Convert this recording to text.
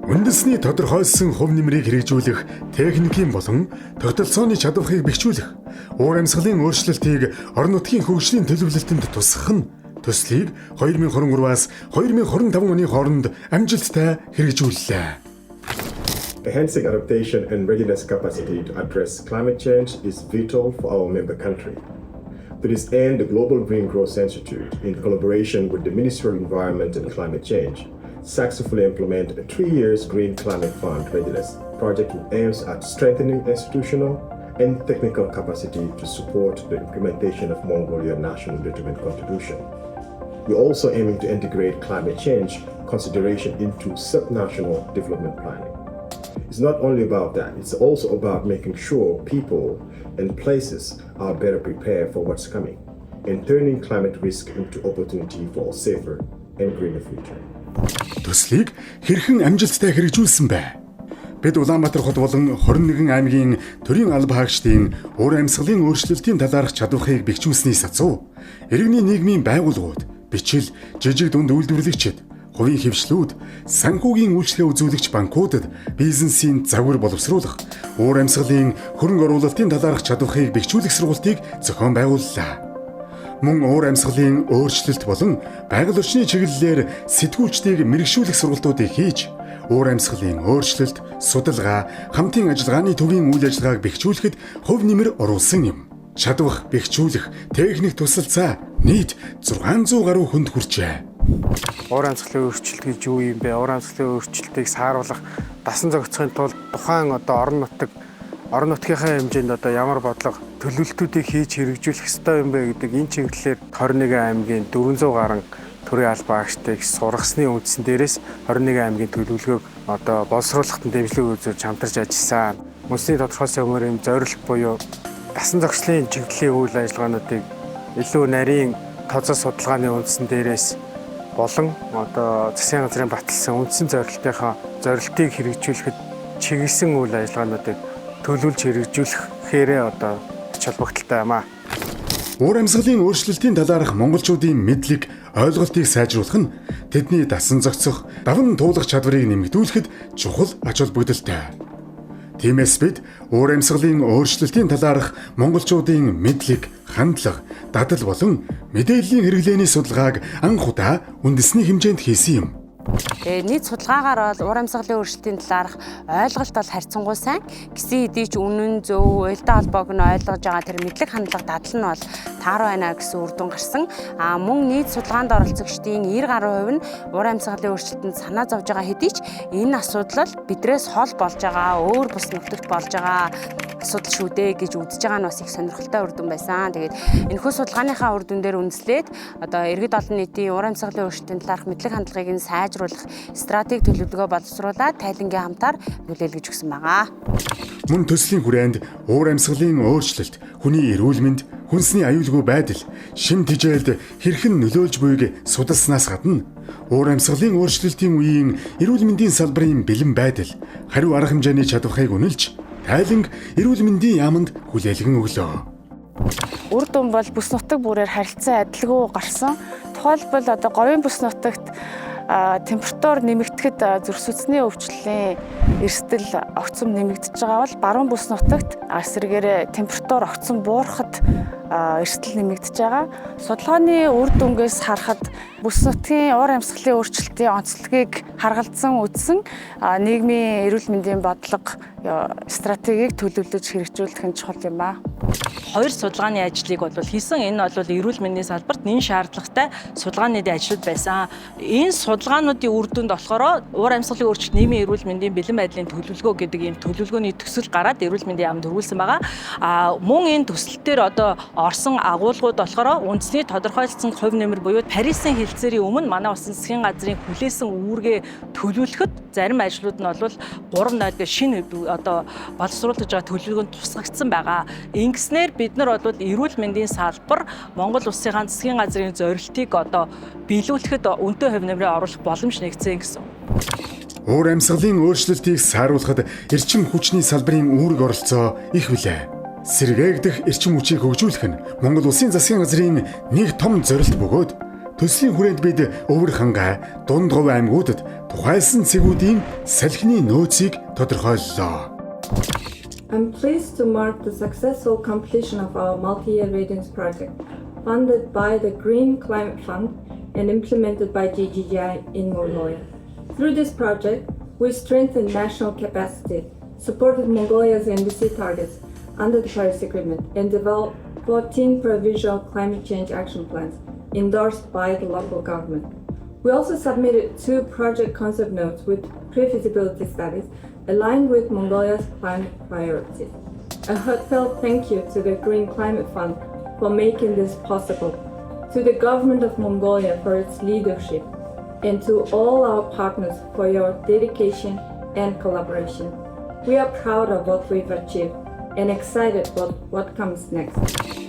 Үндэсний тодорхойлсон хувь нэмрийг хэрэгжүүлэх техникийн болон тогтолцооны чадварыг бэхжүүлэх, уур амьсгалын өөрчлөлтийг орон нутгийн хөгжлийн төлөвлөлтөнд тусгах нь төслийг 2023-аас 2025 оны хооронд амжилттай хэрэгжүүллээ. Enhancing adaptation and readiness capacity to address climate change is vital for our member country. To this end, the Global Green Growth Institute, in collaboration with the Ministry of Environment and Climate Change, successfully implemented a 3-year Green Climate Fund readiness project which aims at strengthening institutional and technical capacity to support the implementation of Mongolia National Development Contribution. We're also aiming to integrate climate change consideration into subnational development planning. It's not only about that, it's also about making sure people and places are better prepared for what's coming and turning climate risk into opportunity for a safer and greener future. Төслийг хэрхэн амжилттай хэрэгжүүлсэн бэ? Бид Улаанбаатар хот болон 21 аймгийн төрийн алба хаагчдын уур амьсгалын өөрчлөлтийн талаарх чадварыг бэхжүүлснээс асуу. Иргэний нийгмийн байгууллагууд, бичил, жижиг дунд үйлдвэрлэгчид, хувийн хөвшлүүд, санхүүгийн үйлчлэгээ үзүүлэгч банкудад бизнесийн загвар боловсруулах, уур амьсгалын хөрөнгө оруулалтын талаарх чадварыг бэхжүүлэх сургалтыг зохион байгууллаа. Мөн уур амьсгалын өөрчлөлт болон байгаль орчны чиглэлээр сэтгүүлчдийг мэрэгшүүлэх сургалтуудыг хийж, уур амьсгалын өөрчлөлт, судалгаа, хамтын ажиллагааны төвийн үйл ажиллагааг бэхжүүлэхэд хувь нэмэр оруулсан юм. Чадвах бэхжүүлэх техник тусалцаа нийт 600 гаруй хүнд хүрчээ. Уур амьсгалын өөрчлөлт гэж юу юм бэ? Уур амьсгалын өөрчлөлтийг сааруулах, дасан зохицохын тулд тухайн орон нутгийнхаа хэмжээнд ямар бодлого төлөвлөлтүүдийг хийж хэрэгжүүлэх ёстой юм бэ гэдэг энэ чиглэлээр 21 аймгийн 400 гаруй төрийн албан хаагчдыг сургасны үндсэн дээрээс 21 аймгийн төлөвлөгөөг боловсруулахад дэмжлэг үзүүлж хамтарч ажилласан. Үндэсний тодорхойлсон өмөрийн зорилго буюу дасан зохицлын чиглэлийн үйл ажиллагаануудыг илүү нарийн тооцоо судалгааны үндсэн дээрээс болон засгийн газрын баталсан үндсэн зорилтыг хэрэгжүүлэхэд чиглэсэн үйл ажиллагаануудыг төлөвлөж хэрэгжүүлэхээрээ ач холбогдолтой юм аа. Уур амьсгалын өөрчлөлтийн талаарх монголчуудын мэдлэг, ойлголтыг сайжруулах нь тэдний дасан зохицох, даван туулах чадварыг нэмэгдүүлэхэд чухал ач холбогдолтой. Тиймээс бид уур амьсгалын өөрчлөлтийн талаарх монголчуудын мэдлэг, хандлага, дадал болон мэдээллийн хэрэглээний судалгааг анх удаа үндэсний хэмжээнд хийсэн юм. Нийт судалгаагаар бол уур амьсгалын өөрчлөлтийн талаарх ойлголт бол харьцангуй сайн. Гэсэн хэдий ч үнэн зөв, уялдаа холбоог нь ойлгож байгаа тэр мэдлэг хандлага дадал нь бол тааруу байна гэсэн үр дүн гарсан. Мөн нийт судалгаанд оролцогчдын 90% нь уур амьсгалын өөрчлөлтөнд санаа зовж байгаа хэдий ч энэ асуудал бол бидрээс хол болж байгаа, өөр бус нөхдөж болж байгаа асуудал шүү дээ гэж үзэж байгаа нь бас их сонирхолтой үр дүн байсан. Тэгээд энэхүү судалгааныхаа үр дүн дээр үндэслээд иргэд олон нийтийн уур амьсгалын өөрчлөлтийн талаарх мэдлэг хандлагыг нь сайжруулах стратеги төлөвлөгөө боловсруулаад тайлангийн хамтаар нөлөөлж өгсөн байгаа. Мөн төслийн хүрээнд уур амьсгалын өөрчлөлт, хүний эрүүл мэнд, хүнсний аюулгүй байдал, шим тэжээлд хэрхэн нөлөөлж буйг судалснаас гадна уур амьсгалын өөрчлөлтийн үеийн эрүүл мэндийн салбарын бэлэн байдал, хариу арга хэмжээний чадварыг үнэлж, тайланг эрүүл мэндийн яамд хүлээлгэн өглөө. Үр дүн бол бүс нутаг бүрээр харилцан адилгүй гарсан. Тухайлбал говийн бүс нутагт температур нэмэгдэхэд зүрх судасны өвчлөлийн эрсдэл огцом нэмэгдэж байгаа бол баруун бүс нутагт эсрэгээр температур огцом буурахад эрсдэл нэмэгдэж байгаа. Судалгааны үр дүнгээс харахад бүс нутгийн уур амьсгалын өөрчлөлтийн онцлогийг харгалзан үзсэн нийгмийн эрүүл мэндийн бодлого стратегийг төлөвлөж хэрэгжүүлэх нь чухал юм аа. Хоёр судалгааны ажлыг хийсэн. Энэ бол эрүүл мэндийн салбарт нэн шаардлагатай судалгааны ажлууд байсан. Энэ судалгаануудын үр дүнд болохоор уур амьсгалын өөрчлөлт нийгмийн эрүүл мэндийн бэлэн байдлын төлөвлөгөө гэдэг ийм төлөвлөгөөний төсөл гараад эрүүл мэндийн яамд төрүүлсэн байгаа. Мөн энэ төсөл дээр орсон агуулгууд болохоор үндэсний тодорхойлсон хувь нэмэр буюу Парисын хэлтсээрийн өмнө манай улсын засгийн газрын хүлээсэн үүргээ төлөвлөхөд зарим ажлууд нь бол 3.0 гэх шинэ боловсруулж байгаа төлөвлөгөөнд тусгагдсан байгаа. Ингэснээр бид нар эрүүл мэндийн салбар Монгол улсын засгийн газрын зорилтыг биелүүлэхэд өндөр хувь нэмрээ оруулах боломж нэгцэн гэсэн. Уур амьсгалын өөрчлөлтийг сааруулахад эрчим хүчний салбарын үүрэг оролцоо их билээ. Сэргээгдэх эрчим хүчийг хөгжүүлэх нь Монгол улсын засгийн газрын нэг том зорилт бөгөөд Төслийн хүрээнд бид Өвөр хангай, Дунд говь аймагуудад тухайлсан цэгүүдийн салхины нөөцийг тодорхойллоо. I'm pleased to mark the successful completion of our multi-year readiness project, funded by the Green Climate Fund and implemented by GGGI in Mongolia. Through this project, we strengthened national capacity, supported Mongolia's NDC targets under the Paris Agreement, and developed 14 provincial climate change action plans endorsed by the local government. We also submitted 2 project concept notes with pre-feasibility studies aligned with Mongolia's climate priorities. A heartfelt thank you to the Green Climate Fund for making this possible, to the government of Mongolia for its leadership, and to all our partners for your dedication and collaboration. We are proud of what we've achieved and excited about what comes next.